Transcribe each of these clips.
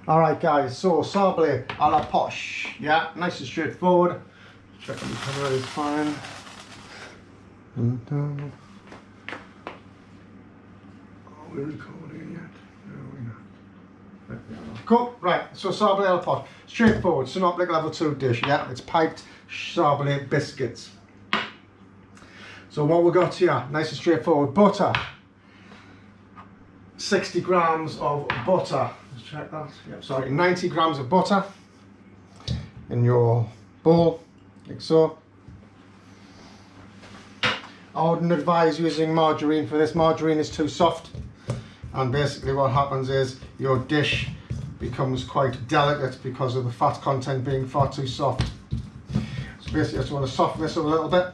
Alright guys, so saqble a la posh, yeah, nice and straightforward. Checking the camera is fine. Are we recording yet? No, we're not. Cool, right, so saqble a la posh, straightforward, synoptic level 2 dish, yeah, it's piped saqble biscuits. So what we got here, nice and straightforward, butter. 60 grams of butter. Let's check that. Yep, sorry, 90 grams of butter in your bowl, like so. I wouldn't advise using margarine for this. Margarine is too soft, and basically what happens is your dish becomes quite delicate because of the fat content being far too soft. So basically I just want to soften this up a little bit.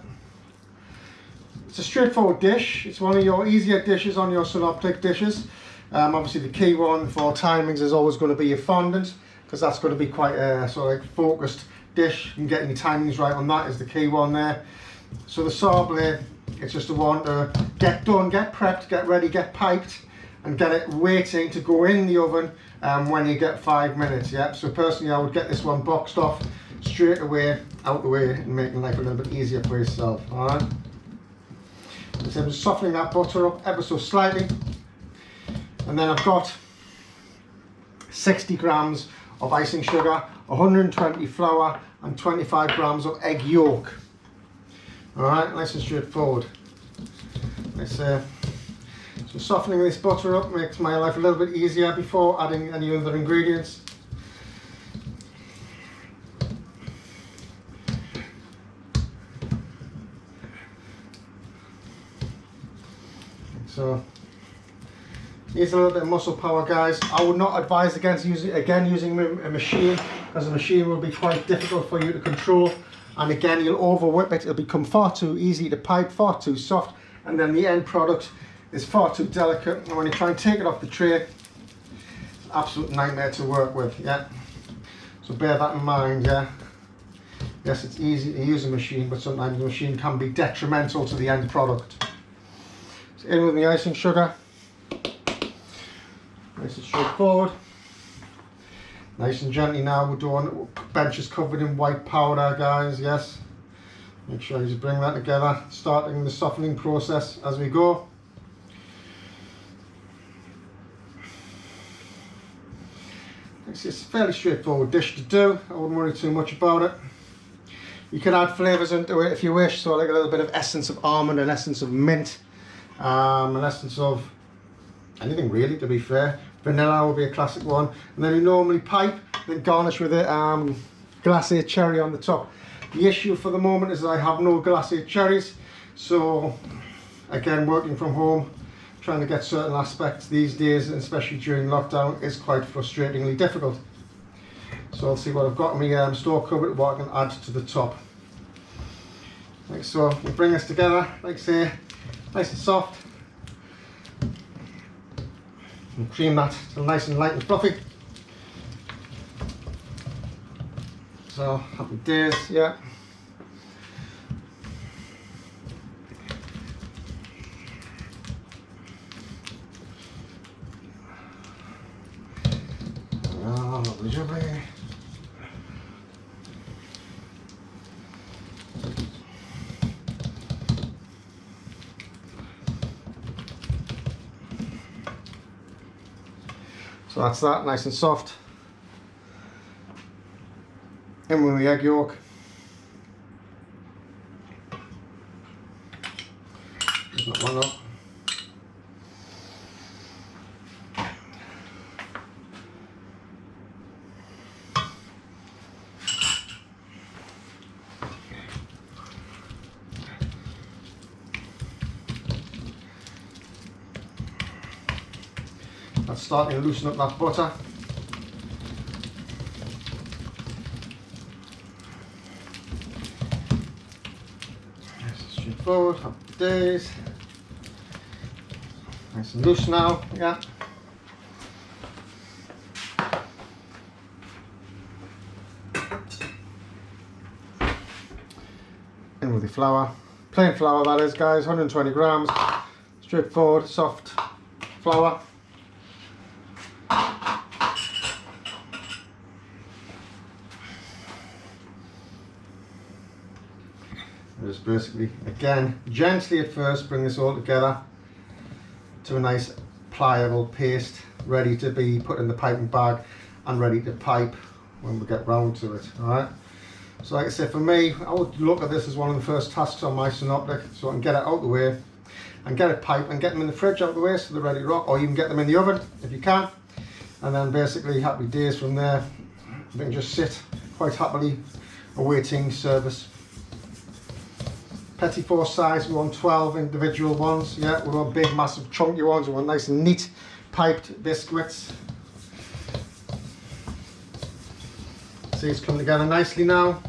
It's a straightforward dish. It's one of your easier dishes on your synoptic dishes. Obviously the key one for timings is always going to be your fondant, because that's going to be quite a sort of like focused dish, and getting your timings right on that is the key one there. So the saqble, it's just a one to get done, get prepped, get ready, get piped, and get it waiting to go in the oven when you get 5 minutes. Yeah. So personally I would get this one boxed off straight away, out the way, and making life a little bit easier for yourself. Alright. So I'm just softening that butter up ever so slightly, and then I've got 60 grams of icing sugar, 120 flour, and 25 grams of egg yolk. Alright, nice and straightforward. So softening this butter up makes my life a little bit easier before adding any other ingredients. So needs a little bit of muscle power, guys. I would not advise against using a machine, because a machine will be quite difficult for you to control, and again you'll over whip it. It'll become far too easy to pipe, far too soft, and then the end product is far too delicate, and when you try and take it off the tray, it's an absolute nightmare to work with. Yeah, so bear that in mind. Yeah, yes, it's easy to use a machine, but sometimes the machine can be detrimental to the end product. So in with the icing sugar. Nice and straightforward. Nice and gently now. We're doing benches covered in white powder, guys. Yes. Make sure you just bring that together, starting the softening process as we go. It's a fairly straightforward dish to do. I wouldn't worry too much about it. You can add flavours into it if you wish. So like a little bit of essence of almond, an essence of mint, an essence of anything really, to be fair. Vanilla will be a classic one, and then you normally pipe, then garnish with it glacé cherry on the top. The issue for the moment is that I have no glacé cherries, so again, working from home, trying to get certain aspects these days, and especially during lockdown, is quite frustratingly difficult. So I'll see what I've got in my store cupboard, what I can add to the top. Like so, we bring this together, like say, nice and soft. And cream that till nice and light and fluffy. So happy days, yeah. Oh, lovely jubbly. So that's that, nice and soft. In with the egg yolk. There's not one up. That's starting to loosen up that butter. Straightforward, happy days. Nice and loose now, yeah. In with the flour. Plain flour that is, guys, 120 grams. Straightforward, soft flour. just basically, again, gently at first, bring this all together to a nice pliable paste, ready to be put in the piping bag and ready to pipe when we get round to it. All right. So like I said, for me, I would look at this as one of the first tasks on my synoptic, so I can get it out the way and get it piped and get them in the fridge out the way so they're ready to rock, or you can get them in the oven if you can, and then basically happy days from there. They can just sit quite happily awaiting service. Petit four size, we want 12 individual ones. Yeah, we want big, massive, chunky ones. We want nice and neat piped biscuits. See, it's come together nicely now.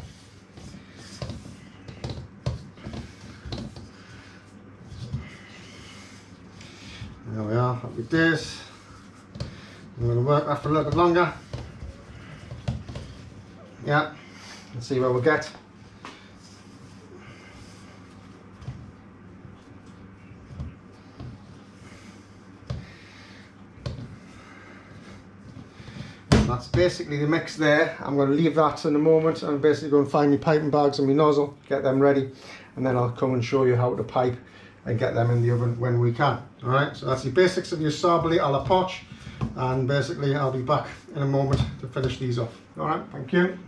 There we are, happy days. I'm going to work that for a little bit longer. Yeah, let's see where we'll get. That's basically the mix there. I'm going to leave that in a moment and basically go and find my piping bags and my nozzle, get them ready, and then I'll come and show you how to pipe and get them in the oven when we can. Alright, so that's the basics of your saqble a la poch, and basically I'll be back in a moment to finish these off. Alright, thank you.